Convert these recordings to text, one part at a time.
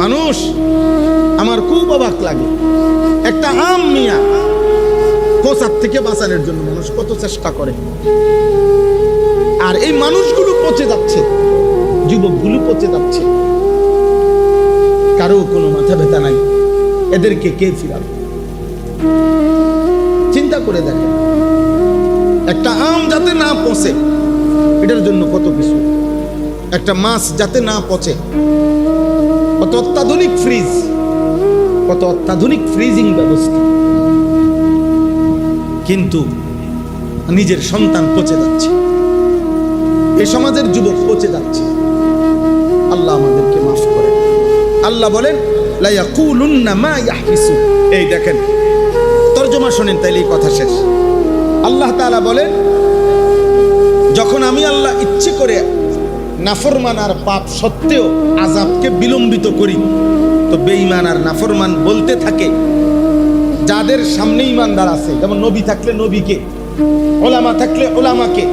মানুষ আমার খুব অবাক লাগে, একটা আম মিয়া পচার থেকে বাঁচানোর জন্য মানুষ কত চেষ্টা করে, আর এই মানুষগুলো পচে যাচ্ছে, যুবকগুলো পচে যাচ্ছে, কারো কোনো মাথা ব্যথা নাই, এদেরকে কে ফিরাবে? চিন্তা করে দেখেন, একটা আম যাতে না পচে এটার জন্য কত কিছু, একটা মাছ যাতে না পচে কত অত্যাধুনিক ফ্রিজ, কত অত্যাধুনিক ফ্রিজিং ব্যবস্থা, কিন্তু নিজের সন্তান পচে যাচ্ছে, এই সমাজের যুবক পচে যাচ্ছে। আল্লাহ আমাদেরকে মাফ করেন। আল্লাহ বলেন লা ইয়াকুলুন্না মা ইয়াহবিসু, এই দেখেন তরজমা শুনেন তাইলে কথা শেষ। আল্লাহ তাআলা বলেন, যখন আমি আল্লাহ ইচ্ছে করে নাফরমান আর পাপ সত্ত্বেও আযাবকে বিলম্বিত করি, তো বেঈমান আর নাফরমান বলতে থাকে, যাদের সামনে ঈমানদার আছে, যেমন নবী থাকলে নবীকে, ওলামা থাকলে ওলামাকে,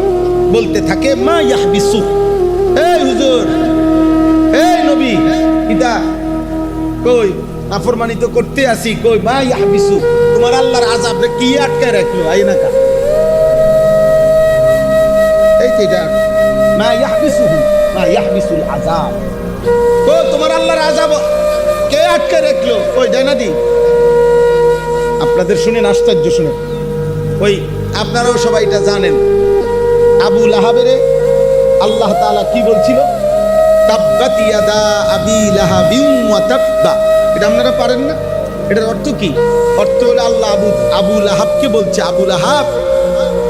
বলতে থাকে মা ইয়াহবিসু, এই হুজুর, এই নবী, ইদা কই নাফরমানি তো করতে আসি, কই মা ইয়াহবিসু, তোমার আল্লাহর আযাব রে কি আটকে রাখলো, আইনা কা, এই যেটা মা ইয়াহবিসু, মা ইয়াহবিসুল আযাব, কো তোমার আল্লাহর আযাব কে আটকে রাখলো, কই দেয় না দি। আপনাদের শুনেন, আশ্চর্য শুনেন, ওই আপনারাও সবাই এটা জানেন, আবু লাহাবের আল্লাহ তাআলা কি বলছিল, তাব্বাত ইয়াদা আবি লাহাবিন ওয়া তাব্বা, এটা আপনারা পারেন না? এটার অর্থ কি? অর্থ হলো আল্লাহ আবু লাহাবকে বলছে, আবু লাহাব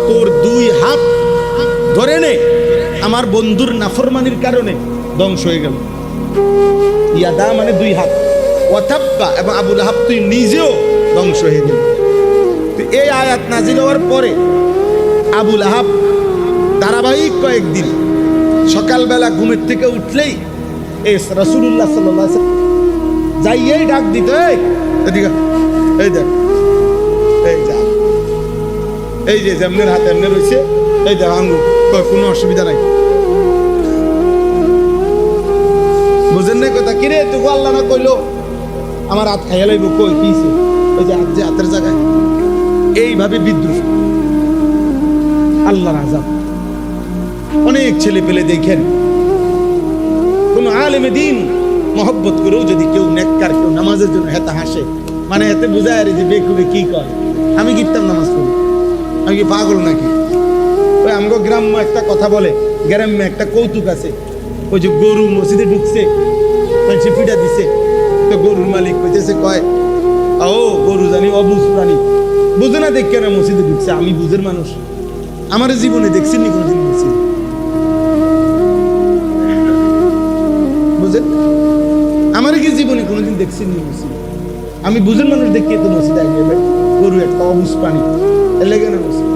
তোর দুই হাত ধরে নে, আমার বন্ধুর নাফরমানির কারণে ধ্বংস হয়ে গেল। ইয়াদা মানে দুই হাত, ওয়া তাব্বা, এবং আবু লাহাব তুই নিজেও ধ্বংস হয়ে গেল। তো এই আয়াত নাজিল হওয়ার পরে আবু লাহাব ধারাবাহিক কয়েকদিন সকালবেলা ঘুমের থেকে উঠলেই এই রাসূলুল্লাহ সাল্লাল্লাহু আলাইহি ওয়াসাল্লাম যাইয়েই ডাক দিত, এদিকে এই দেখ, এই যা, এই যে যেমনের হাতে এমনি রয়েছে, এই দেখ আঙ্গুর, কোনো অসুবিধা নাই, বুঝেন না কথা? কিরে তুই আল্লাহ না কইলো আমার হাত খাইয়া লাইব, কই কিছে, ওই যে হাত, যে হাতের জায়গায়, এইভাবে বিদ্রুপ, আল্লাহর আযাব। অনেক ছেলে পেলে দেখেন, কোন আলেমে দিন মহব্বত করেও যদি কেউ নেককার, কেউ নামাজের জন্য হেতা হাসে, মানে এতে বোঝায় যে বেকুবে কি কয়, আমি গিরতাম নামাজ পড়ি, আমি কি পাগল নাকি? ওই আমগো গ্রাম্য একটা কথা বলে, গ্রাম্য একটা কৌতুক আছে, ওই যে গরু মসজিদে ঢুকছে, সে পিঠা দিছে, তো গরুর মালিক কইতেছে, কয় ও গরু জানি অবুঝ প্রাণী, বুঝে না দেখ কেন মসজিদে ঢুকছে, আমি বুঝের মানুষ, আমার জীবনে দেখছি নি কোনোদিন মসজিদ, বুঝেন, আমার কি জীবনে কোনোদিন দেখছি নি মসজিদ, আমি বুঝের মানুষ দেখি তো মসজিদে আগে, গরু একটা অবুঝ প্রাণী, লেগে না মসজিদ।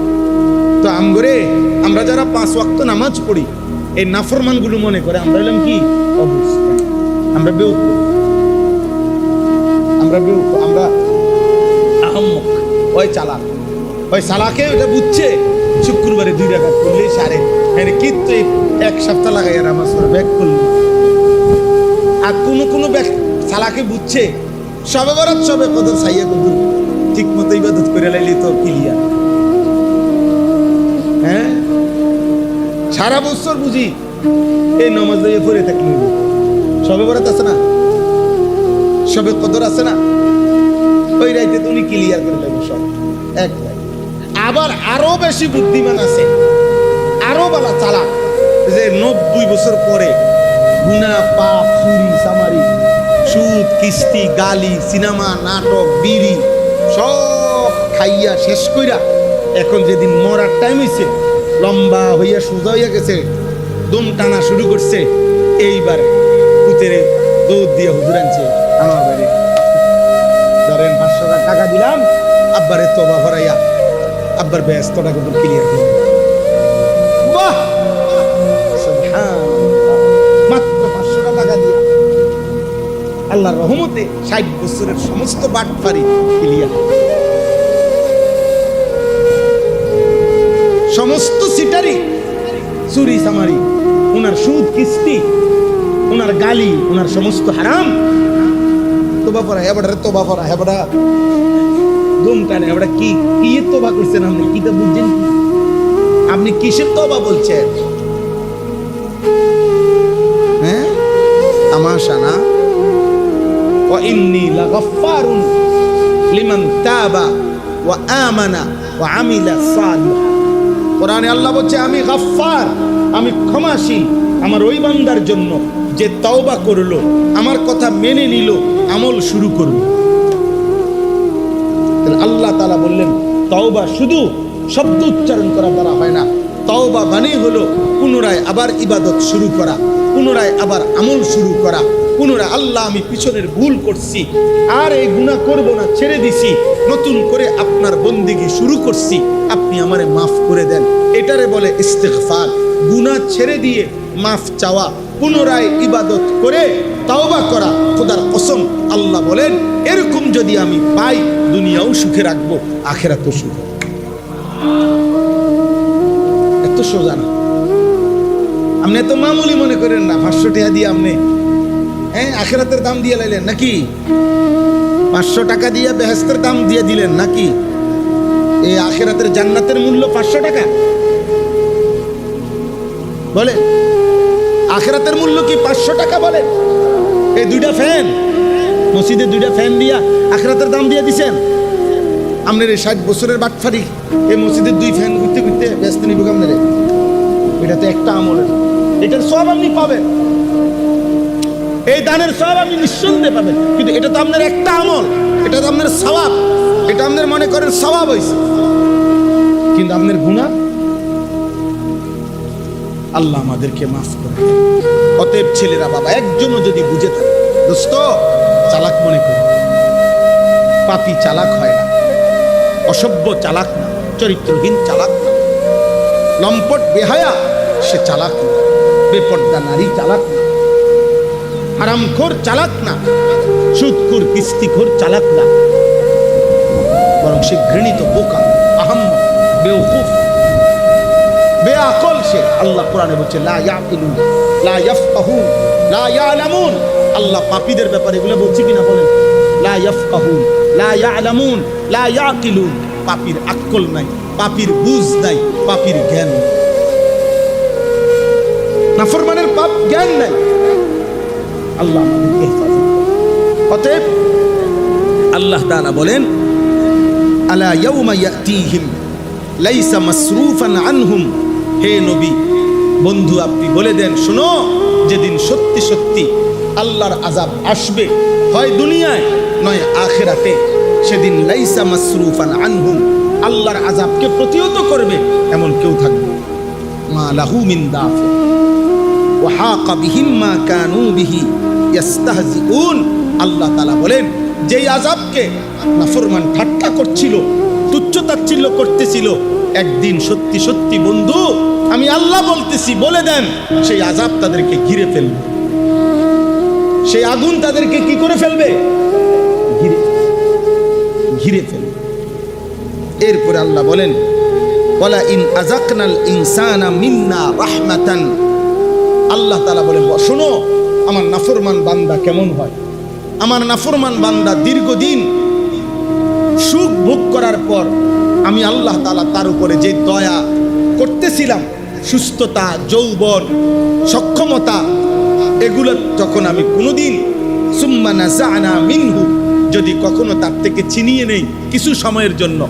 তো আমগরে আমরা যারা 5 ওয়াক্ত নামাজ পড়ি, এই নাফরমান গুলো মনে করে আমরা এলাম কি অবুঝ, আমরা বেউকুফ, আমরা বেউকুফ, আমরা আহম্মক, ওই চালাক, ওই চালাকে ওটা বুঝছে শুক্রবারে 2 রাকাত করলে সারে, হ্যাঁ কিন্তু 1 সপ্তাহ লাগাইয়া নামাজ পড়ে ব্যাক করলি। আর কোনো চালাকে বুঝছে সবে বরাত সবে কদর সাইয়া কদর ঠিক মতো ইবাদত করে লাইলি তো ক্লিয়ার। হ্যাঁ সারা বছর বুঝি এই নামাজ দিয়ে পড়ে থাকলি, সবে বরাত আছে না, সবে কদর আছে না, ওই রাইতে তুমি ক্লিয়ার করে লাগবে সব এক। আবার আরো বেশি বুদ্ধিমান আছে, আরো বালা চালাক, যে 90 বছর পরে গুনাহ, পাপ, চুরি, চামারি, সুদ, কিস্তি, গালি, সিনেমা, নাটক, বিড়ি সব খাইয়া শেষ কইরা এখন যেদিন মরার টাইম হইছে, লম্বা হইয়া সোজা হইয়া গেছে, দম টানা শুরু করছে, এইবার পুতেরে দৌড় দিয়ে হুজুর আনছে আমার বাড়ি, ধরেন 500 টাকা দিলাম, আব্বারে তওবা ভরাইয়া আব্বার ব্যস্ত টাকা তো ক্লিয়ার করে, বাহ সুবহানাল্লাহ, মাত্র 500 টাকা দিয়া আল্লাহর রহমতে 60 বছরের সমস্ত বাটপারি ক্লিয়ার, সমস্ত সিটারি, চুরি চামারি, ওনার সুদ কিস্তি, ওনার গালি, ওনার সমস্ত হারাম তোবা পড়া হেবাটারে তোবা পড়া হেবাটা দুম টানে হেবাটা কি কি তোবা করছেন আপনি? কি তো বুঝছেন? আপনি কিসের তোবা বলছেন? হ্যাঁ, তামাশা না? ওয়া ইন্নী লাগাফফারুন লিমান তাবা ওয়া আমানা ওয়া আমিলা সালিহা। কোরআনে আল্লাহ বলছে আমি গাফফার, আমি ক্ষমাশীল আমার ওই বান্দার জন্য যে তওবা করলো, আমার কথা মেনে নিল, আমল শুরু করলো। আল্লাহ তাআলা বললেন তওবা শুধু শব্দ উচ্চারণ করা দ্বারা হয় না, তওবা মানে হলো পুনরায় আবার ইবাদত শুরু করা, পুনরায় আবার আমল শুরু করা, পুনরায় আল্লাহ আমি পিছনের ভুল করছি আর এই গুনাহ করব না, ছেড়ে দিছি, নতুন করে আপনার বন্দেগী শুরু করছি, আপনি আমারে মাফ করে দেন। এটারে বলে ইস্তিগফার। গুনাহ ছেড়ে দিয়ে মাফ চাওয়া, পুনরায় ইবাদত করে তওবা করা। খোদার কসম আল্লাহ বলেন এরকম যদি আমি পাই দুনিয়াও সুখে রাখবো, আখিরাতও সুখে। এত সোজা না, আপনি এত মামুলি মনে করেন না। 500 টাকা দিয়ে আপনি আখিরাতের দাম দিয়ে লাইলেন নাকি? 500 টাকা দিয়ে বেহেশতের দাম দিয়ে দিলেন নাকি? এই আখিরাতের জান্নাতের মূল্য 500 টাকা? বলে আখিরাতের মূল্য কি 500 টাকা? বলেন এই দুইটা ফ্যান মসজিদে, দুইটা ফ্যান দিয়া আখিরাতের দাম দিয়ে দিছেন। আপনার এই 60 বছরের বাটফারি এই মসজিদের 2 ফ্যান ঘুরতে ঘুরতে ব্যস্ত নিব আপনার। এটা তো একটা আমলের, এটার সব আপনি পাবেন, এই দানের সব আপনি নিঃসন্দেহে পাবেন, কিন্তু এটা তো আপনার একটা আমল, এটা তো আপনার সওয়াব, এটা আপনার মনে করেন সওয়াব হইছে, কিন্তু আপনার গুনাহ। আল্লাহ আমাদেরকে মাফ করে। অতএব ছেলেরা বাবা একজনও যদি বুঝে থাকে, দোস্ত চালাক মনে করে, পাপী চালাক হয় না, অসভ্য চালাক না, চরিত্রহীন চালাক না, লম্পট বেহায়া সে চালাক না, বেপর্দা নারী চালাক না, হারামখোর চালাক না, সুদখোর কিস্তিখোর চালাক না, বরং সে ঘৃণিত বোকা, আহাম্মক, বেওকুফ, বেআকল সে। আল্লাহ কোরআনে বলছে লা ইয়াকিলুন লা ইয়াফকাহুন লা ইয়ালামুন। আল্লাহ পাপীদের ব্যাপারে এগুলো বলছে কিনা বলেন? লা ইয়াফকাহুন লা ইয়ালামুন লা ইয়াকিলুন। পাপীর আকল নাই, পাপীর বুঝ নাই, পাপীর জ্ঞান নাই, নাফরমানের পাপ জ্ঞান নাই। আল্লাহ আমাদেরকে হেফাজত করুন। অতএব আল্লাহ তাআলা বলেন আলা ইয়াউমা ইয়াতিহিম লাইসা মাসরুফান আনহুম। হে নবী, বন্ধু আপনি বলে দেন, শোনো যেদিন সত্যি সত্যি আল্লাহর আযাব আসবে, হয় দুনিয়ায় নয় আখিরাতে, সেদিন লাইসা মাসরুফান আনহুম, আল্লাহর আযাবকে প্রতিহত করবে এমন কেউ থাকবে না। মা লাহু মিন দাফি ওয়া হাকা বিহিম মা কানু বিহি ইস্তাহজিউন। আল্লাহ তাআলা বলেন যেই আযাবকে নাফরমান ঠাট্টা করছিল, তুচ্ছ-তাচ্ছিল্য করতেছিল, একদিন সত্যি সত্যি বন্ধু আমি আল্লাহ বলতেছি বলে দেন সেই আযাব তাদেরকে ঘিরে ফেলবে, সেই আগুন তাদেরকে কি করে ফেলবে? ঘিরে ফেলবে। এরপরে আল্লাহ বলেন ওয়ালা ইন আযাকনাল ইনসানা মিন্না রাহমাতান। আল্লাহ তাআলা বলেন শোনো আমার নাফরমান বান্দা কেমন হয়। আমার নাফরমান বান্দা দীর্ঘদিন সুখ ভোগ করার পর আমি আল্লাহ তাআলা তার উপরে যে দয়া করতেছিলাম, সুস্থতা, যৌবন, সক্ষমতা, এগুলো যখন আমি কোনোদিন সুম্মা নাযা'না মিনহু, যদি কখনো তার থেকে ছিনিয়ে নেই কিছু সময়ের জন্য,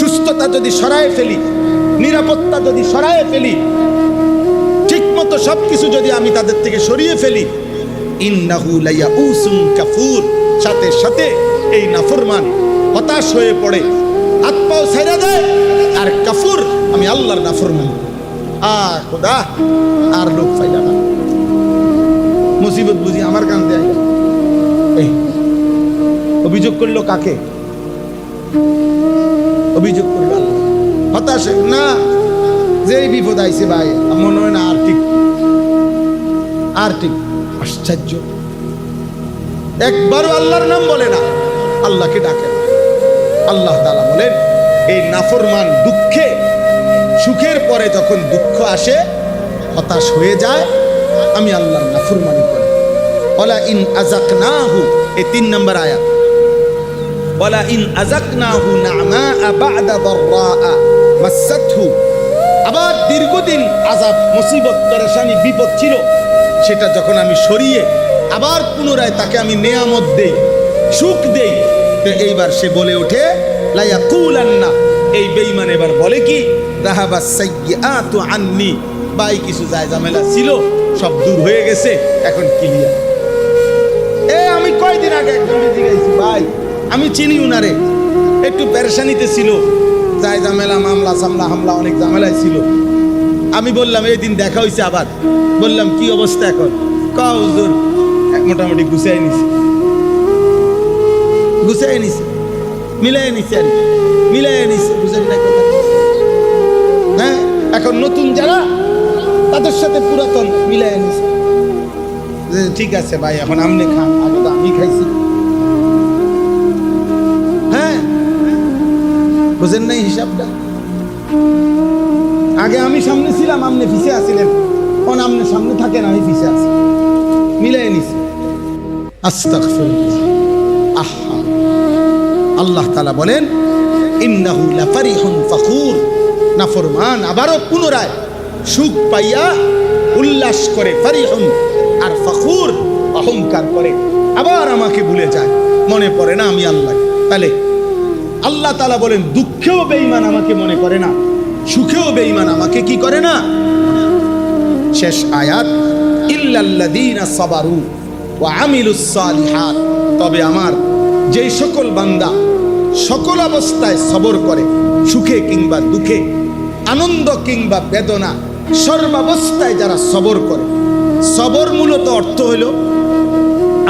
সুস্থতা যদি সরায়ে ফেলি, নিরাপত্তা যদি সরায়ে ফেলি, ঠিকমতো সবকিছু যদি আমি তাদের থেকে সরিয়ে ফেলি, ইন্নাহু লায়াউসুন কাফুর, সাথে সাথে এই নাফরমান হতাশ হয়ে পড়ে, হাত পাও ছেড়ে দেয় আর কাফুর, আমি আল্লাহর নাফরমান। খোদা আর লোক পাইলা না, মুসিবত বুঝি আমার কান দেয়। এই অভিযোগ করলো কাকে? অভিযোগ করলো আল্লাহ। হতাশ না, যেই বিপদ আইছে ভাই মনে হয় না আর ঠিক। আশ্চর্য, একবারও আল্লাহর নাম বলে না, আল্লাহকে ডাকে না। আল্লাহ তাআলা বলেন এই নাফরমান দুঃখে, সুখের পরে যখন দুঃখ আসে হতাশ হয়ে যায়, আমি আল্লাহর নাফরমানি করি। ওয়ালা ইন আযাকনাহু, এই 3 নম্বর আয়াত। ওয়ালা ইন আযাকনাহু না'মা বা'দা দাররা মাসাতহু, আবার দীর্ঘদিন আযাব, মুসিবত, পেরেশানি, বিপদ ছিল, সেটা যখন আমি সরিয়ে আবার পুনরায় তাকে আমি নেয়ামত দেই, সুখ দেই, তো এইবার সে বলে ওঠে লা ইয়াকুলান্না, এই বেঈমান এবার বলে কি, যাহাবাস সাইয়্যাতু আন্নি, ভাই কিছু যায় ঝামেলা ছিল সব দূর হয়ে গেছে, এখন ক্লিয়ার। আমি কয়দিন আগে একজনকে জিজ্ঞাসি, ভাই আমি চিনি উনারে, একটু পেরেশানিতে ছিল, যায় ঝামেলা, মামলা সামলা, হামলা, অনেক ঝামেলায় ছিল। আমি বললাম এই দিন দেখা হয়েছে, আবার বললাম কি অবস্থা এখন? হুজুর মোটামুটি গুছিয়ে নিছি, মিলাই নিছি, আর মিলাই নিছি, বুঝেন না কথা? হ্যাঁ, এখন নতুন যারা তাদের সাথে পুরাতন মিলাই নিছি। ঠিক আছে ভাই, এখন আপনি খান, আগে তো আমি খাইছি। হ্যাঁ, বুঝেন নাই হিসাবটা? আগে আমি সামনে ছিলাম, আপনি পিছে আসিলেন, এখন আপনি সামনে থাকেন, আমি পিছে আছি, মিলাই নিছি। আস্তাগফিরুল্লাহ। আহা, আল্লাহ তাআলা বলেন ইন্নাহু লাফারিহুন ফাখুর, নাফরমান আবারও পুনরায় সুখ পাইয়া উল্লাস করে, ফারিহুন আর ফাখুর অহংকার করে, আবার আমাকে ভুলে যায়, মনে পড়ে না আমি আল্লাহ। তাহলে আল্লাহ তাআলা বলেন দুঃখেও বেঈমান আমাকে মনে করে না, সুখেও বেঈমান আমাকে কি করে না। শেষ আয়াত, ইল্লাল্লাযীনা সাবারু ওয়া আমিলুস সালিহাত, তবে আমার যেই সকল বান্দা সকল অবস্থায় সবর করে, সুখে কিংবা দুঃখে, আনন্দ কিংবা বেদনা, সর্বাবস্থায় যারা সবর করে। সবর মূলত অর্থ হইল,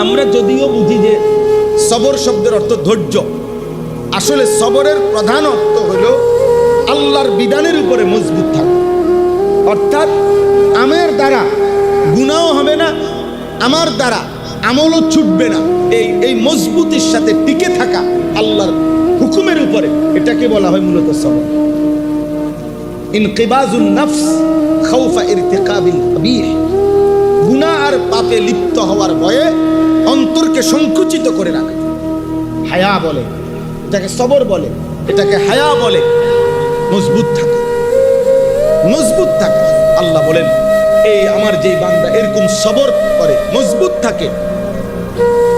আমরা যদিও বুঝি যে সবর শব্দের অর্থ ধৈর্য, আসলে সবরের প্রধান অর্থ হইল আল্লাহর বিধানের উপরে মজবুত থাকা। অর্থাৎ আমার দ্বারা গুনাহ হবে না, আমার দ্বারা আমলও ছুটবে না, এই মজবুতির সাথে টিকে থাকা আল্লাহর হুকুমের উপরে, এটাকে বলা হয় মূলত সবর। ইনকিবাজুন নফস খাউফা ইরতিকাবিল কবিহ, গুনাহ আর পাপে লিপ্ত হওয়ার ভয়ে অন্তরকে সংকুচিত করে রাখা, হায়া বলে এটাকে, সবর বলে এটাকে, হায়া বলে। মজবুত থাকা, মজবুত থাকা। আল্লাহ বলেন এই আমার যেই বান্দা এরকম সবর করে, মজবুত থাকে,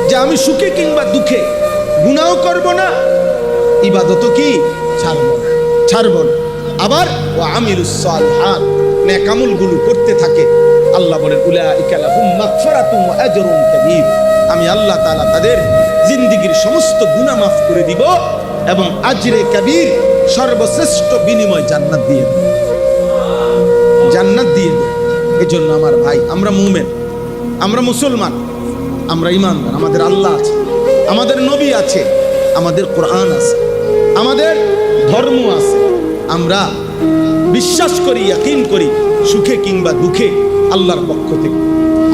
যে আমি সুখে কিংবা দুঃখে গুনাহ করব না, ইবাদতও কি ছাড়ব না, আবার ওয়া আমিলুস সালিহাত, নেক আমলগুলো করতে থাকে। আল্লাহ বলেন উলাইকা লাহুম মাগফিরাতুন ওয়া আজরুন কাবীর, আমি আল্লাহ তাআলা তাদের জিন্দেগীর সমস্ত গুনাহ মাফ করে দিব এবং আজরে কবীর, সর্বশ্রেষ্ঠ বিনিময় জান্নাত দিয়ে দেব, জান্নাত দিয়ে দেব। এজন্য আমার ভাই, আমরা মুমিন, আমরা মুসলমান, আমরা ঈমানদার, আমাদের আল্লাহ আছে, আমাদের নবী আছে, আমাদের কোরআন আছে, আমাদের ধর্ম আছে। আমরা বিশ্বাস করি, ইয়াকিন করি, সুখে কিংবা দুঃখে আল্লাহর পক্ষ থেকে।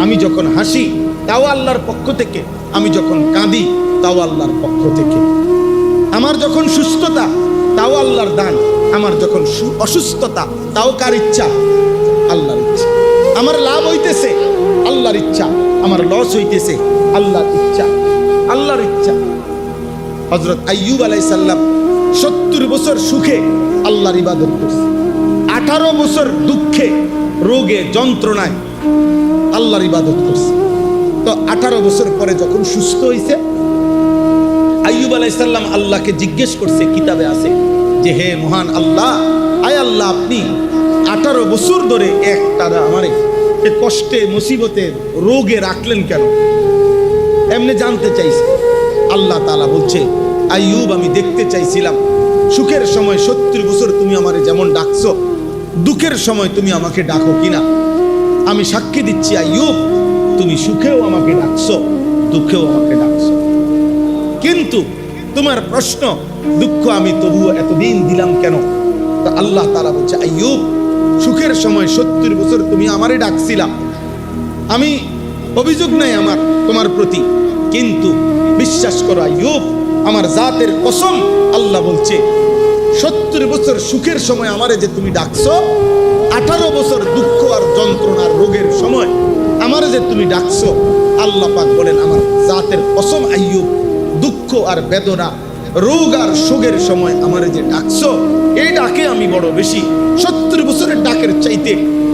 আমি যখন হাসি তাও আল্লাহর পক্ষ থেকে, আমি যখন কাঁদি তাও আল্লাহর পক্ষ থেকে, আমার যখন সুস্থতা তাও আল্লাহর দান, আমার যখন অসুস্থতা তাও কার ইচ্ছা? আল্লাহর ইচ্ছা। আমার লাভ হইতেছে আল্লাহর ইচ্ছা, আমার লস হইতেছে আল্লাহর ইচ্ছা, আল্লাহর ইচ্ছা। হযরত আইয়ুব আলাইহিস সালাম 70 বছর সুখে আল্লাহর ইবাদত করছে, 18 বছর দুঃখে, রোগে, যন্ত্রণায় আল্লাহর ইবাদত করছে। তো 18 বছর পরে যখন সুস্থ হয়েছে, আইয়ুব আলাইহিস সালাম আল্লাহকে জিজ্ঞেস করছে, কিতাবে আছে যে হে মহান আল্লাহ, আয় আল্লাহ আপনি 18 বছর ধরে একটানা আমারে এ কষ্টে, মুসিবতে, রোগে রাখলেন কেন? এমনি জানতে চাইছে। আল্লাহ তাআলা বলছে, আইয়ুব আমি দেখতে চাইছিলাম সুখের সময় 70 বছর তুমি আমারে যেমন ডাকছো, দুঃখের সময় তুমি আমাকে ডাকো কিনা। আমি সাক্ষী দিচ্ছি আইয়ুব, তুমি সুখেও আমাকে ডাকছো, দুঃখেও আমাকে ডাকছো, কিন্তু তোমার প্রশ্ন দুঃখ আমি তবুও এতদিন দিলাম কেন? তো আল্লাহ তাআলা বলছে, আইয়ুব সুখের সময় 70 বছর তুমি আমারে ডাকছিলা, আমি অভিযোগ নাই আমার তোমার প্রতি, কিন্তু বিশ্বাস করো আইয়ুব, আমার জাতের কসম, আল্লাহ বলছে 70 বছর সুখের সময় আমারে যে তুমি ডাকছো, 18 বছর দুঃখ আর যন্ত্রণার রোগের সময় আমার যে তুমি ডাকছো, আল্লাহ পাক বলেন আমার জাতের কসম আইয়ুব, দুঃখ আর বেদনা, রোগ আর শোকের সময় আমার যে ডাকছো, এই ডাকে আমি বড় বেশি 70 বছরের ডাকের চাইতে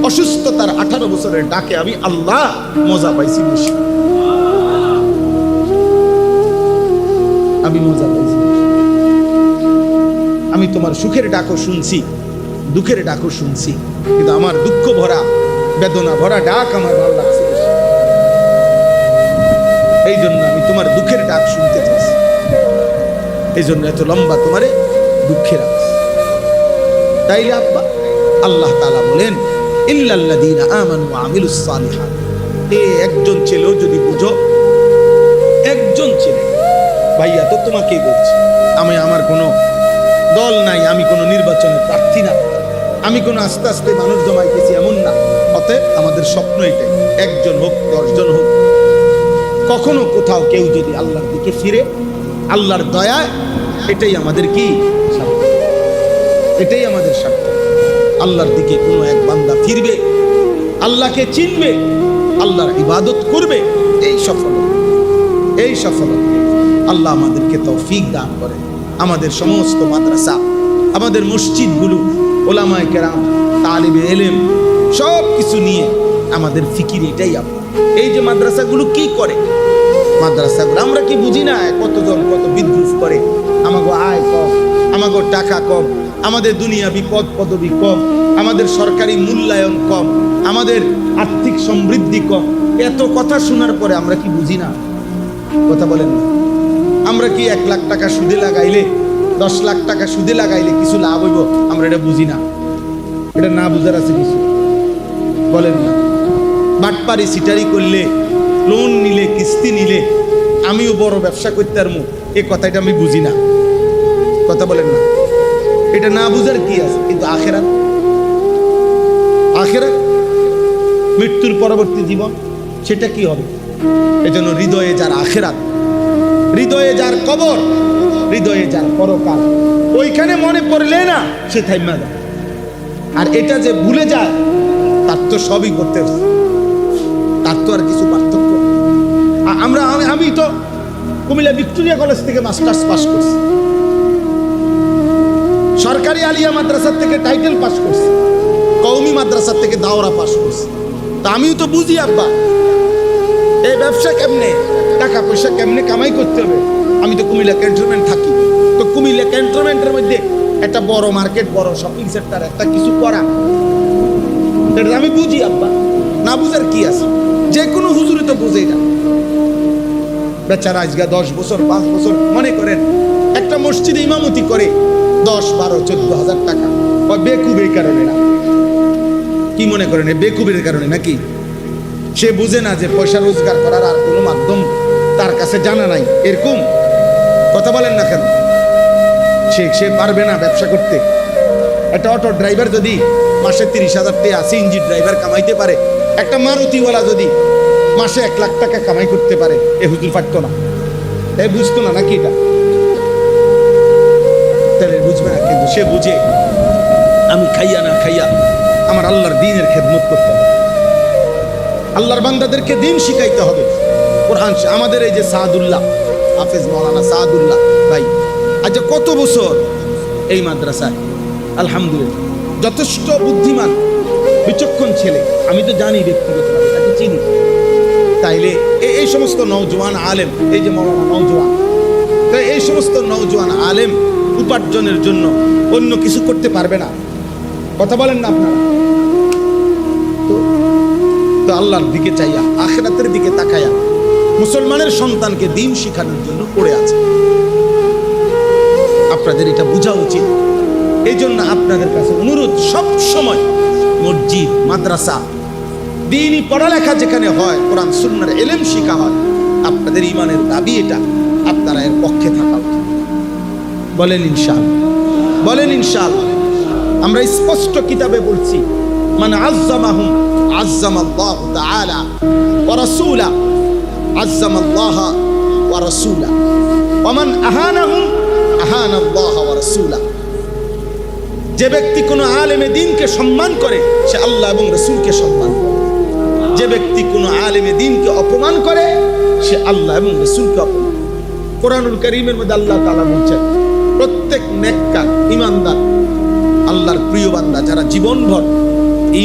অসুস্থতার 18 বছরের ডাকে আমি আল্লাহ মজা পাইছি বেশি। আমি মজা পাইছি। আমি তোমার সুখের ডাকও শুনছি, দুঃখের ডাকও শুনছি, কিন্তু আমার দুঃখ ভরা বেদনা ভরা ডাক আমার ভালো লাগছে বেশি। এই জন্য আমি তোমার দুঃখের ডাক শুনতে চাইছি, এই জন্য এত লম্বা তোমারে দুঃখে রাখছি। তাইলে আব্বা আল্লাহ তাআলা বলেন ইল্লাল্লাযীনা আমানু ওয়া আমিলুস সালিহাত। একজন ছেলেও যদি বুঝো, একজন ছেলে, ভাইয়া তো তোমাকেই বলছি, আমি আমার কোনো দল নাই, আমি কোনো নির্বাচনের প্রার্থী না, আমি কোনো আস্তে আস্তে মানুষ জমাইতেছি এমন না। অতএব আমাদের স্বপ্ন এটাই, একজন হোক 10 জন হোক, কখনো কোথাও কেউ যদি আল্লাহর দিকে ফিরে, আল্লাহর দয়ায়, এটাই আমাদের কি স্বার্থ, এটাই আমাদের স্বার্থ। আল্লাহর দিকে কোনো এক বান্দা ফিরবে, আল্লাহকে চিনবে, আল্লাহর ইবাদত করবে, এই সফলতা, এই সফলতা। আল্লাহ আমাদেরকে তৌফিক দান করে। আমাদের সমস্ত মাদ্রাসা, আমাদের মসজিদগুলো, ওলামায়ে কেরাম, তালিবে ইলম, সব কিছু নিয়ে আমাদের ফিকির এটাই। আপনার এই যে মাদ্রাসাগুলো কি করে, মাদ্রাসাগুলো আমরা কি বুঝি না? কতজন কত বিদ্রুপ করে, আমাগো আয় কম, আমাগো টাকা কম, আমাদের দুনিয়া বিপদ পদবি কম, আমাদের সরকারি মূল্যায়ন কম, আমাদের আর্থিক সমৃদ্ধি কম। এত কথা শোনার পরে আমরা কি বুঝি না? কথা বলেন না? আমরা কি 1 লাখ টাকা সুদে লাগাইলে, 10 লাখ টাকা সুদে লাগাইলে কিছু লাভ হইব? আমরা এটা বুঝি না? এটা না বুঝার আছে কিছু? বলেন না? বাটপারি সিটারি করলে, লোন নিলে, কিস্তি নিলে আমিও বড় ব্যবসা করতে পারবো, এই কথাটা আমি বুঝি না? কথা বলেন না? এটা না বুঝার কি আছে? কিন্তু আখেরাত, আখেরাত মৃত্যুর পরবর্তী জীবন, সেটা কি হবে? এজন্য হৃদয়ে যার আখেরাত, হৃদয়ে যার কবর, হৃদয়ে যার পরকাল, ওইখানে মনে পড়লে না সে থাইমা যায়। আর এটা যে ভুলে যায়, তার তো সবই করতে হবে, তার তো আর কিছু পার্থক্য। আমি তো কুমিল্লা ভিক্টোরিয়া কলেজ থেকে মাস্টার্স পাস করছি, সরকারি আলিয়া মাদ্রাসার থেকে টাইটেল পাস করছি, কওমি মাদ্রাসার থেকে দাওরা পাস করছি। তা আমিও তো বুঝি আব্বা এই ব্যবসা কেমনে, টাকা পয়সা কেমনে কামাই করতে হবে। আমি তো কুমিল্লা ক্যান্টনমেন্ট থাকি, তো কুমিল্লা ক্যান্টনমেন্টের মধ্যে একটা বড় মার্কেট, বড় শপিং সেন্টার, একটা কিছু করা, এটা আমি বুঝি আব্বা। না বুঝার কি আছে? যে কোনো হুজুরি তো বুঝে না। বেচারা আজকে 10 বছর 5 বছর মনে করেন একটা মসজিদে ইমামতি করে 10, 12, 14 হাজার টাকা। বেকুব এই কারণে না, কি মনে করেন বেকুবের কারণে নাকি? সে বুঝে না যে পয়সা রোজগার করার আর কোনো মাধ্যম তার কাছে জানা নাই, এরকম কথা বলেন না কেন? সে পারবে না ব্যবসা করতে। একটা অটো ড্রাইভার যদি মাসে 30,000 টাকা, সিএনজি ড্রাইভার কামাইতে পারে, একটা মারুতিওয়ালা যদি মাসে 1 লাখ টাকা কামাই করতে পারে, এ হুজুর পারতো না? এ বুঝতো না নাকি? এটা তাহলে বুঝবে না, কিন্তু সে বুঝে আমি খাইয়া না খাইয়া আমার আল্লাহর দ্বীনের খেদমত করতে হবে, আল্লাহর বান্দাদেরকে দ্বীন শিখাইতে হবে। কোরআন আমাদের এই যে সাদুল্লাহ, হাফেজ মাওলানা সাদুল্লাহ ভাই, আজ কত বছর এই মাদ্রাসায়, আলহামদুলিল্লাহ যথেষ্ট বুদ্ধিমান বিচক্ষণ ছেলে, আমি তো জানি ব্যক্তিগতভাবে, তাকে চিনি। তাইলে এই সমস্ত নওজোয়ান আলেম, এই যে মাওলানা নওজোয়ান, তাই এই সমস্ত নওজোয়ান আলেম উপার্জনের জন্য অন্য কিছু করতে পারবে না। কথা বলেন না আপনারা? তো আল্লাহর দিকে চাইয়া, আখিরাতের দিকে তাকায়া মুসলমানের সন্তানকে দ্বীন শিখানোর জন্য পড়ে আছে। আপনাদের এটা বোঝা উচিত। এই জন্য আপনাদের কাছে অনুরোধ, সব সময় মসজিদ, মাদ্রাসা, দ্বীনি পড়ালেখা যেখানে হয়, কোরআন সুন্নাহর ইলম শিখা হয়, আপনাদের ঈমানের দাবি এটা, আপনারা এর পক্ষে থাকা উচিত। বলেন ইনশাআল্লাহ, বলেন ইনশাআল্লাহ। আমরা স্পষ্ট কিতাবে বলছি, মান আযযামাহুম আযযামাল্লাহু তাআলা ওয়া রাসূলা, আযযামাল্লাহ ওয়া রাসূলা, ওয়া মান আহানাহুম আহানাল্লাহ ওয়া রাসূলা। যে ব্যক্তি কোনো আলেমে দ্বীনকে সম্মান করে, সে আল্লাহ এবং রাসূলকে সম্মান করে। যে ব্যক্তি কোনো আলেমে দ্বীনকে অপমান করে সে আল্লাহ এবং রাসূলকে অপমান। কোরআনুল কারীমের মধ্যে আল্লাহ তাআলা বলছেন প্রত্যেক নেককার ঈমানদার আল্লাহর প্রিয় বান্দা যারা জীবনভর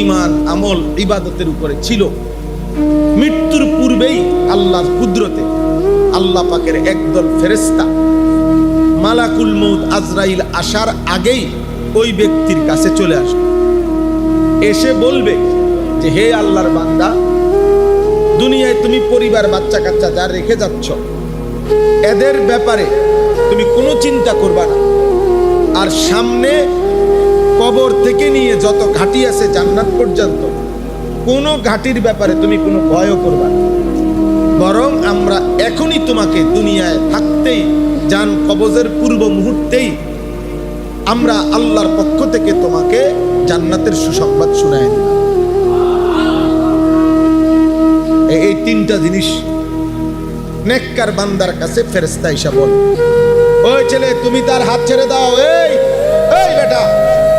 ঈমান আমল ইবাদতের উপরে ছিল, মৃত্যুর পূর্বেই আল্লাহর কুদরতে আল্লাহ পাকের একদল ফেরেশতা মালাকুল মউত আজরাইল আসার আগেই ওই ব্যক্তির কাছে চলে আসবে, এসে বলবে যে হে আল্লাহর বান্দা, দুনিয়ায় তুমি পরিবার বাচ্চা কাচ্চা যা রেখে যাচ্ছ এদের ব্যাপারে তুমি কোনো চিন্তা করবা না, আর সামনে কবর থেকে নিয়ে যত ঘাটি আছে জান্নাত পর্যন্ত কোনো ঘাটির ব্যাপারে তুমি কোনো ভয়ও করবা না, বরং আমরা এখনই তোমাকে দুনিয়ায় থাকতেই জান কবজের পূর্ব মুহূর্তেই আমরা আল্লাহর পক্ষ থেকে তোমাকে জান্নাতের সুসংবাদ শোনায় দিলাম। এই তিনটা জিনিস নেককার বান্দার কাছে ফেরেশতা এসে বলে, ওই ছেলে তুমি তার হাত ছেড়ে দাও, এই এই বেটা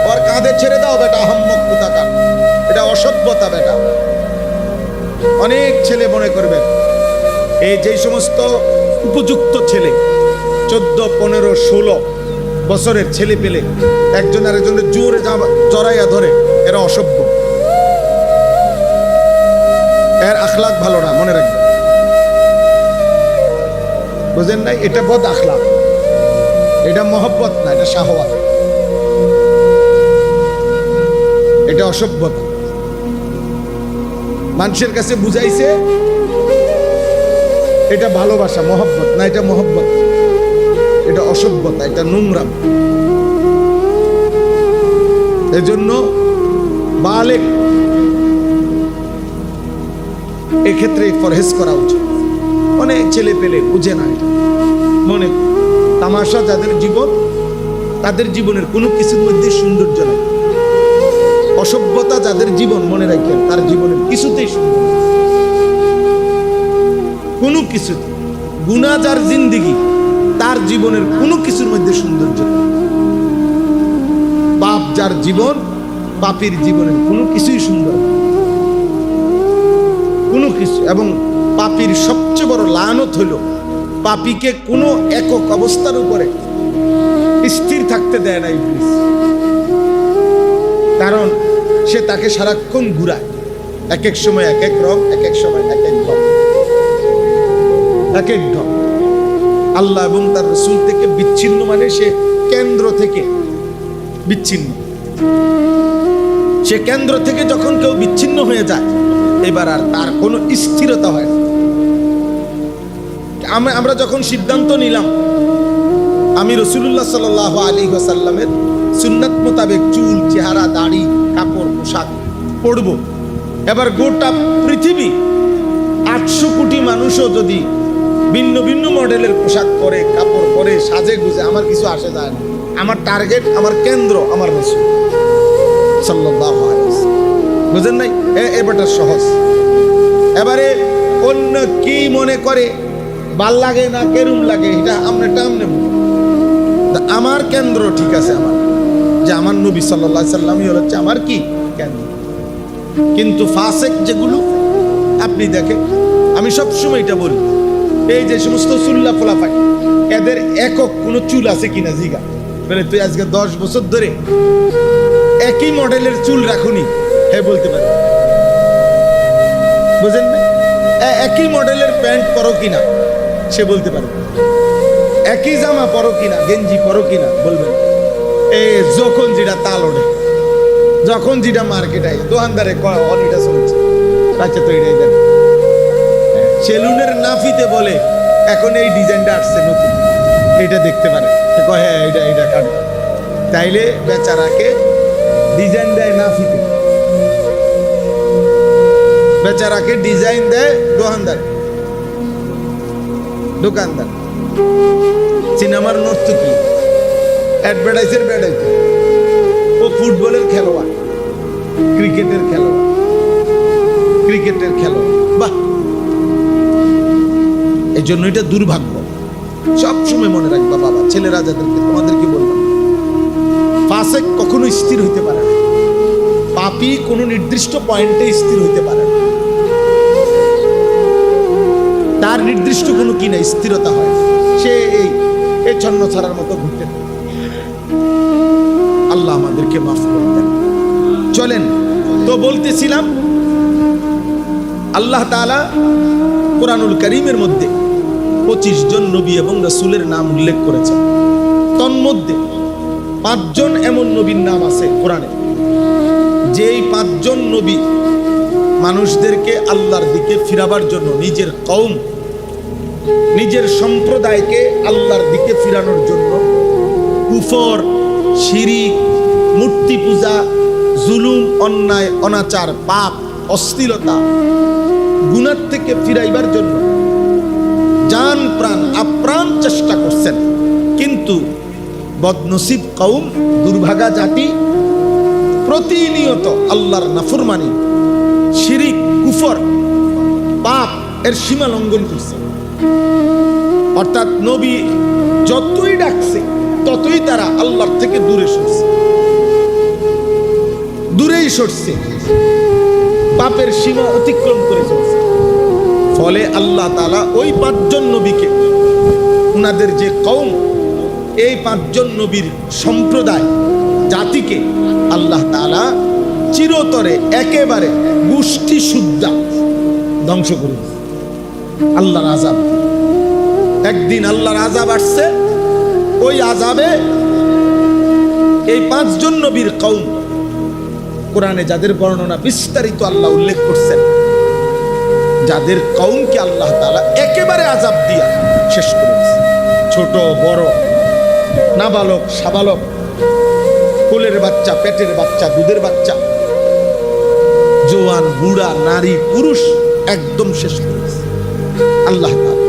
ওর কাঁধে ছেড়ে দাও বেটা, আহম্মক কোথাকার, এটা অসভ্যতা বেটা। অনেক ছেলে মনে করবেন এই যে সমস্ত উপযুক্ত ছেলে 14, 15, 16 বছরের ছেলে পেলে একজন আরেকজনের জোরে জড়াইয়া ধরে, এরা অসভ্য, এর আখলাক ভালো না, মনে রাখবেন, বুঝেন নাই? এটা বদ আখলাক, এটা মহব্বত না, এটা শাহওয়াত, এটা অসভ্যতা। মানুষের কাছে বুঝাইছে এটা ভালোবাসা, মহব্বত না, এটা মহব্বত, এটা অসভ্যতা, এটা নোংরা। এজন্য বালেক এক্ষেত্রে পরহেজ করা উচিত। অনেক ছেলে পেলে বুঝে না, এটা মনে তামাশা, যাদের জীবন তাদের জীবনের কোনো কিছুর মধ্যে সৌন্দর্য নাই, অসভ্যতা যাদের জীবন, মনে রাখেন তার জীবনের কিছুতেই সুন্দর, কোনো কিছু, গুনাহ যার জিন্দেগি তার জীবনের কোনো কিছুর মধ্যে সৌন্দর্য নেই, পাপ যার জীবন, পাপীর জীবনের কোনো কিছুই সুন্দর না, কোনো কিছু। এবং পাপীর সবচেয়ে বড় লানত হইল পাপীকে কোনো একক অবস্থার উপরে স্থির থাকতে দেয় না ইবলিস, কারণ সে তাকে সারাক্ষণ ঘুরায়, এক এক সময় এক এক রং, এক এক সময় এক এক রং, এক এক ঢং। আল্লাহ এবং তার রাসূল থেকে বিচ্ছিন্ন মানে সে কেন্দ্র থেকে বিচ্ছিন্ন, সে কেন্দ্র থেকে যখন কেউ বিচ্ছিন্ন হয়ে যায় এবার আর তার কোনো স্থিরতা হয় না। আমরা যখন সিদ্ধান্ত নিলাম আমি রাসূলুল্লাহ সাল্লাল্লাহু আলাইহি ওয়াসাল্লামের সুন্নাত মোতাবেক চুল, চেহারা, দাড়ি, কাপড়, পোশাক পরব, এবার গোটা পৃথিবী 800 কোটি মানুষও যদি ভিন্ন ভিন্ন মডেলের পোশাক পরে, কাপড় পরে, সাজে গুজে, আমার কিছু আসে যায় না। আমার টার্গেট, আমার কেন্দ্র আমার রাসূল সাল্লাল্লাহু আলাইহি ওয়াসাল্লাম, বুঝেন নাই? এবারটা সহজ। এবারে অন্য কি মনে করে, ভাল লাগে না কেরুম লাগে, এটা আমরা টামনে, আমার কেন্দ্র ঠিক আছে, আমার যে আমার নবী সাল্লাল্লাহু আলাইহি সাল্লামই হচ্ছে আমার কি কেন্দ্র। কিন্তু ফাসেক যেগুলো আপনি দেখেন, আমি সবসময় এটা বলি, এই যে সমস্ত চুল্লা ফোলাফাই, এদের একক কোনো চুল আছে কিনা জিগা, বলে তুই আজকে 10 বছর ধরে একই মডেলের চুল রাখুনি, হ্যাঁ বলতে পারে, বুঝেন না? একই মডেলের প্যান্ট পরো কিনা সে বলতে পারবে, একই জামা পরো কিনা, গেঞ্জি পরো কিনা বলবে না। যখন যেটা তাল ওঠে, যখন যেটা মার্কেট আয়, দোকানদারে অনিটা চলছে, আচ্ছা তো এটাই দেন। সেলুনের নাফিতে বলে এখন এই ডিজাইনটা আসছে নতুন, এটা দেখতে পারে, হ্যাঁ এটা কাটবে, তাইলে বেচারাকে ডিজাইন দেয় নাফিতে, বেচারাকে ডিজাইন দেয় দোকানদার। সিনেমার নর্তকী, অ্যাডভার্টাইজের বেড়াইতে, ও ফুটবলের খেলোয়াড়, ক্রিকেটের খেলোয়াড়, বাহ! এই জন্য এটা দুর্ভাগ্য, সবসময় মনে রাখবা বাবা, ছেলেরা যাদেরকে তোমাদেরকে বললাম, ফাসেক কখনো স্থির হইতে পারে না, পাপী কোনো নির্দিষ্ট পয়েন্টে স্থির হইতে পারে না। তার নির্দিষ্ট কোনো কি নাই, স্থিরতা হয়, সে এই ছন্ন ছাড়ার মতো ঘুরতে থাকে। আল্লাহ আমাদেরকে মাফ করে দেন। চলেন, তো বলতেছিলাম আল্লাহ তাআলা কোরআনুল কারীমের মধ্যে 25 জন নবী এবং রাসূলের নাম উল্লেখ করেছেন। তন্মধ্যে 5 জন এমন নবীর নাম আছে কোরআনে, যেই 5 জন নবী মানুষদেরকে আল্লাহর দিকে ফিরাবার জন্য, নিজের কওম, নিজের সম্প্রদায়কে আল্লাহর দিকে ফিরানোর জন্য কুফর, শিরিক, মূর্তি পূজা, জুলুম, অন্যায়, অনাচার, পাপ, অশ্লীলতা, গুনাহ থেকে ফিরাইবার জন্য জান প্রাণ আপ্রাণ চেষ্টা করছেন। কিন্তু বদনসিব কওম, দুর্ভাগা জাতি প্রতিনিয়ত আল্লাহর নাফরমানি, শিরিক, কুফর, পাপ এর সীমা লঙ্ঘন করছে। অর্থাৎ নবী যতই ডাকছে ততই তারা আল্লাহর থেকে দূরেই সরছে, পাপের সীমা অতিক্রম করে চলছে। ফলে আল্লাহ তাআলা ওই 5 জন নবীকে, উনাদের যে কওম, এই 5 জন নবীর সম্প্রদায়, জাতিকে আল্লাহ তাআলা চিরতরে একেবারে গোষ্ঠী শুদ্ধা ধ্বংস করে দিয়েছে। আল্লাহর আযাব, একদিন আল্লাহর আযাব আসছে। ওই আযাবে এই 5 জন নবীর কওম, কোরআনে যাদের বর্ণনা বিস্তারিত আল্লাহ উল্লেখ করছেন, যাদের কওমকে আল্লাহ তাআলা একেবারে আযাব দিয়া শেষ করে দিয়েছে। ছোট বড়, নাবালক সাবালক, কোলের বাচ্চা, পেটের বাচ্চা, দুধের বাচ্চা, জওয়ান, বুড়া, নারী, পুরুষ, একদম শেষ করে দিয়েছে আল্লাহ তাআলা।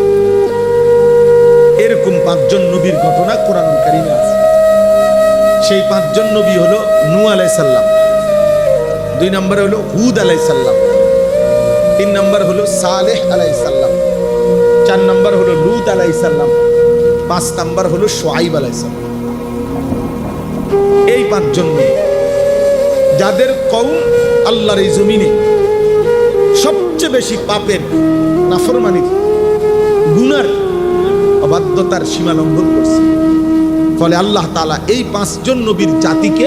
এরকম 5 জন নবীর ঘটনা কোরআনুল কারীমে আছে। সেই 5 জন নবী হলো নূহ আলাইহিস সালাম, 2 নম্বরে হলো হুদ আলাইহিস সালাম, 3 নম্বর হলো সালেহ আলাইহিস সালাম, 4 নম্বর হলো লূত আলাইহিস সালাম, 5 নম্বর হলো শুআইব আলাইহিস সালাম। এই 5 জন নবী, যাদের কওম আল্লাহর এই জমিনে সবচেয়ে বেশি পাপের, নাফরমানির, গুনার, অবাধ্যতার সীমা লঙ্ঘন করছে। ফলে আল্লাহ তাআলা এই 5 জন নবীর জাতিকে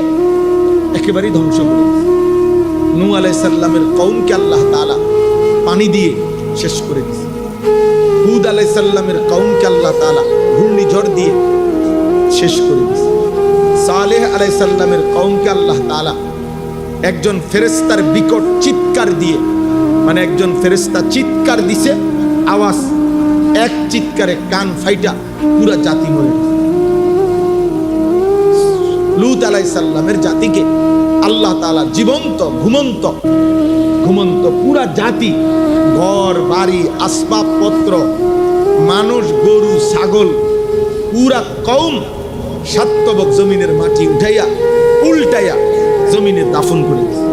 একেবারেই ধ্বংস করে দিয়েছে। নূহ আলাইহিস সালামের কওমকে আল্লাহ তাআলা পানি দিয়ে শেষ করে দিয়েছে। হুদ আলাইহিস সালামের কওমকে আল্লাহ তাআলা ঘূর্ণিঝড় দিয়ে শেষ করে দিয়েছে। সালেহ আলাইহিস সালামের কওমকে আল্লাহ তাআলা একজন ফেরেশতার বিকট চিৎকার দিয়ে, মানে একজন ফেরেশতা চিৎকার দিছে, আওয়াজ, এক চিৎকারে কান ফাইটা পুরা জাতি মরে গেছে। লূত আলাইহিস সালামের জাতিকে আল্লাহ তাআলা জীবন্ত, ঘুমন্ত পুরা জাতি, ঘর বাড়ি, আসবাবপত্র, মানুষ, গরু, ছাগল, পুরা কওম সাতবক জমিনের মাটি উঠাইয়া উল্টাইয়া জমিনে দাফন করে দিয়েছে।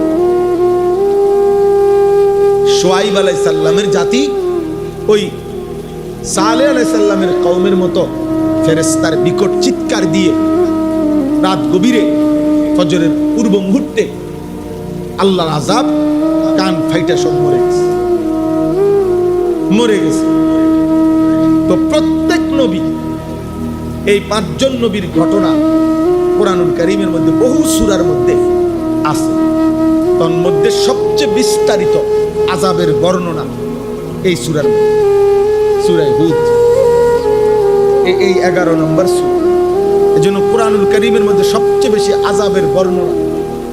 শুআইব আলাইহিস সালামের জাতি ওই সালেহ আলাইহিস সালামের কওমের মতো ফেরেশতার বিকট চিৎকার দিয়ে রাত গভীরে, ফজরের পূর্ব মুহূর্তে আল্লাহর আযাব, কান ফাইটা সব মরে গেছে। তো প্রত্যেক নবী, এই 5 জন নবীর ঘটনা কোরআনুল কারীমের মধ্যে বহু সূরার মধ্যে আছে। তন্মধ্যে সবচেয়ে বিস্তারিত আযাবের বর্ণনা এই সূরার মধ্যে, সূরা হুদ, এই 11 নম্বর সূরা। এজন্য কোরআনুল কারীমের মধ্যে সবচেয়ে বেশি আযাবের বর্ণনা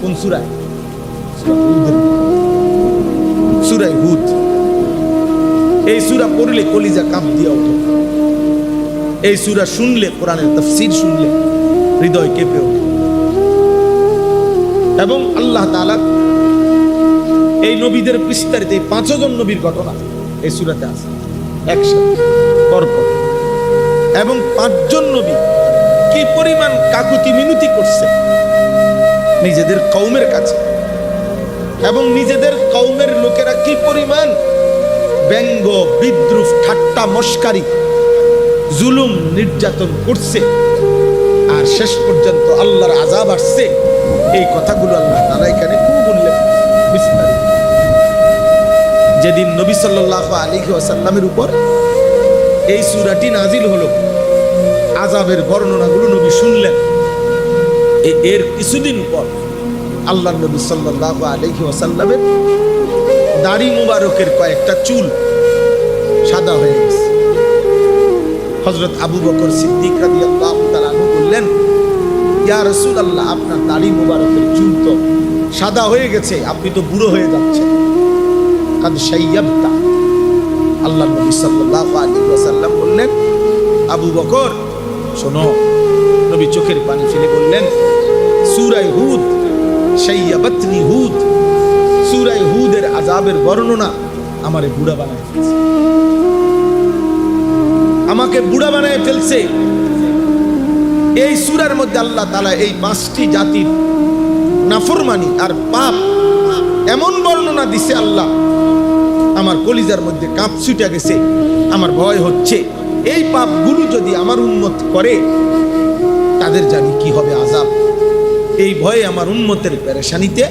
কোন সূরায়? সূরা হুদ। এই সূরা পড়লে কলিজা কাঁপ দিয়া ওঠে। এই সূরা শুনলে, কোরআনের তাফসীর শুনলে হৃদয় কেঁপে ওঠে। এবং আল্লাহ তাআলা এই নবীদের বিস্তারিত, এই 5 জন নবীর ঘটনা এই সূরাতে আছে একসাথে পরপর। এবং 5 জন নবী কি পরিমাণ কাকুতি মিনতি করছে নিজেদের কওমের কাছে, এবং নিজেদের কওমের লোকেরা কি পরিমাণ ব্যঙ্গ, বিদ্রুপ, ঠাট্টা, মস্কারি, জুলুম, নির্যাতন করছে, আর শেষ পর্যন্ত আল্লাহর আযাব আসছে। এই কথাগুলো আল্লাহ তাআলা এখানে খুব উল্লেখ বিস্তারিত। যেদিন নবী সাল্লাল্লাহু আলাইহি ওয়াসাল্লামের উপর এই সূরাটি নাজিল হলো, আযাবের বর্ণনাগুলো নবী শুনলেন। এর কিছুদিন পর আল্লাহর নবী সাল্লাল্লাহু আলাইহি ওয়াসাল্লামের দাড়ি মুবারকের কয়েকটা চুল সাদা হয়ে গেছে। হযরত আবু বকর সিদ্দিক রাদিয়াল্লাহু তাআলা আনহু বললেন, ইয়া রাসূলুল্লাহ, আপনার দাড়ি মুবারকের চুল তো সাদা হয়ে গেছে, আপনি তো বুড়ো হয়ে যাচ্ছেন। কাদ শাইয়াবতা। আল্লাহর নবী সাল্লাল্লাহু আলাইহি ওয়াসাল্লাম বললেন, আবু বকর শোনো। নবী চোখের পানি ফেলে বললেন, সূরা হুদ, শাইয়াবাতনি হুদ, সূরা হুদের আযাবের বর্ণনা আমারে বুড়া বানায় ফেলছে, আমাকে বুড়া বানায় ফেলছে। এই সূরার মধ্যে আল্লাহ তাআলা এই 5টি জাতির নাফরমানি আর পাপ এমন বর্ণনা দিছে, আল্লাহ আমার কলিজার মধ্যে কাঁপ ছুটে গেছে। আমার ভয় হচ্ছে এই পাপগুলো যদি আমার উম্মত করে তাদের জানি কি হবে আযাব। এই ভয়ে আমার উম্মতের পেরেশানিতে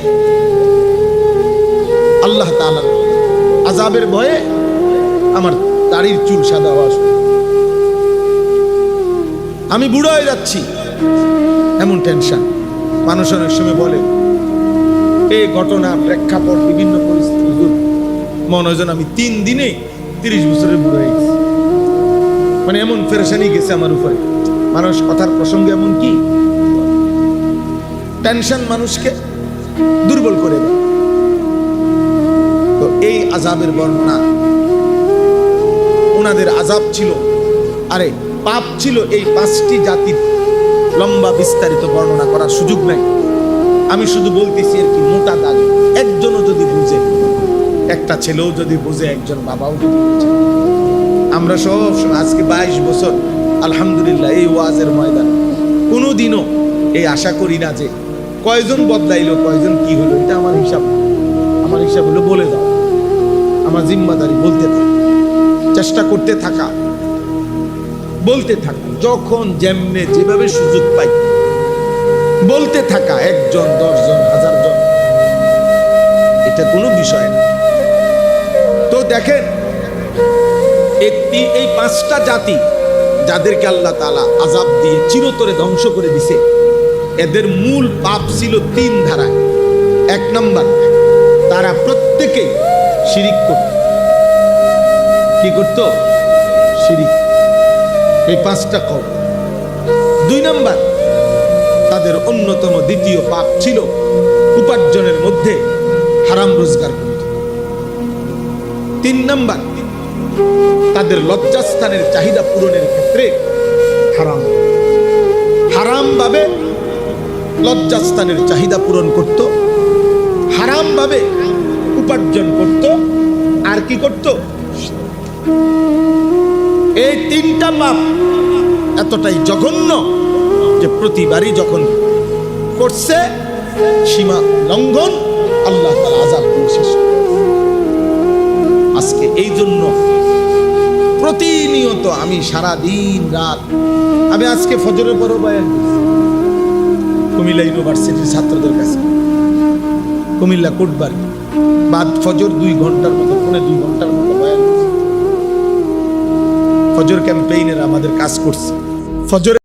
আল্লাহ তাআলার আযাবের ভয়ে আমার দাড়ির চুল সাদা হওয়া শুরু। আমি বুড়ো হয়ে যাচ্ছি, এমন টেনশন। মানুষ অনেক সময় বলে এই ঘটনা প্রেক্ষাপট বিভিন্ন পরিস্থিতি মনে হয় যেন আমি 3 দিনে 30 বছরের বুড়ো হয়ে গেছি। মানে এমন পেরেশানি গেছে আমার উপরে। মানুষ কথার প্রসঙ্গে এমন কি টেনশন মানুষকে দুর্বল করে দেয়। তো এই আযাবের বর্ণনা, ওনাদের আযাব ছিল, আরে পাপ ছিল। এই 5টি জাতির লম্বা বিস্তারিত বর্ণনা করার সুযোগ নাই। আমি শুধু বলতেছি আর কি মোটা দাগে। একজনও যদি বুঝে, একটা ছেলেও যদি বুঝে, একজন বাবাও যদি বুঝে। আমরা সব সময় আজকে 22 বছর আলহামদুলিল্লাহ এই ওয়াজের ময়দান, কোনোদিনও এই আশা করি না যে কয়জন বদলাইলো, কয়জন কি হলো। এটা আমার হিসাব হলো বলে দাও। আমার জিম্মাদারি বলতে থাকা, চেষ্টা করতে থাকা, বলতে থাকা। যখন যেমনে যেভাবে সুযোগ পাই বলতে থাকা, 1 জন 10 জন 1000 জন, এটা কোনো বিষয় না। তো দেখেন, এই 5টা জাতি যাদেরকে আল্লাহ তাআলা আযাব দিয়ে চিরতরে ধ্বংস করে দিছে, এদের মূল পাপ ছিল 3 ধারায়। 1 নাম্বার, তারা প্রত্যেকে শিরিক করত। কি করত? শিরিক। এই 5টা কওম। 2 নাম্বার, তাদের অন্যতম দ্বিতীয় পাপ ছিল উপার্জনের মধ্যে হারাম রোজগার করত। 3 নাম্বার, তাদের লজ্জাস্থানের চাহিদা পূরণের ক্ষেত্রে হারাম ভাবে লজ্জাস্থানের চাহিদা পূরণ করত, হারাম ভাবে উপার্জন করত, আর কি করত? এই 3টা পাপ এতটাই জঘন্য যে প্রতিবারই যখন করছে সীমা লঙ্ঘন, আল্লাহ তাআলা আযাব দিয়ে শেষ করে। আজকে এই জন্য প্রতিনিয়ত আমি সারা দিন রাত, আমি আজকে ফজরের পরও বয়ান করছি কুমিল্লা ইউনিভার্সিটির ছাত্রদের কাছে, কুমিল্লা কোটবাড়ি, বাদ ফজর 2 ঘন্টার মতো, 2.5 ঘন্টার মতো বয়ান করছি। ফজর ক্যাম্পেইনের আমাদের কাজ করছে। ফজর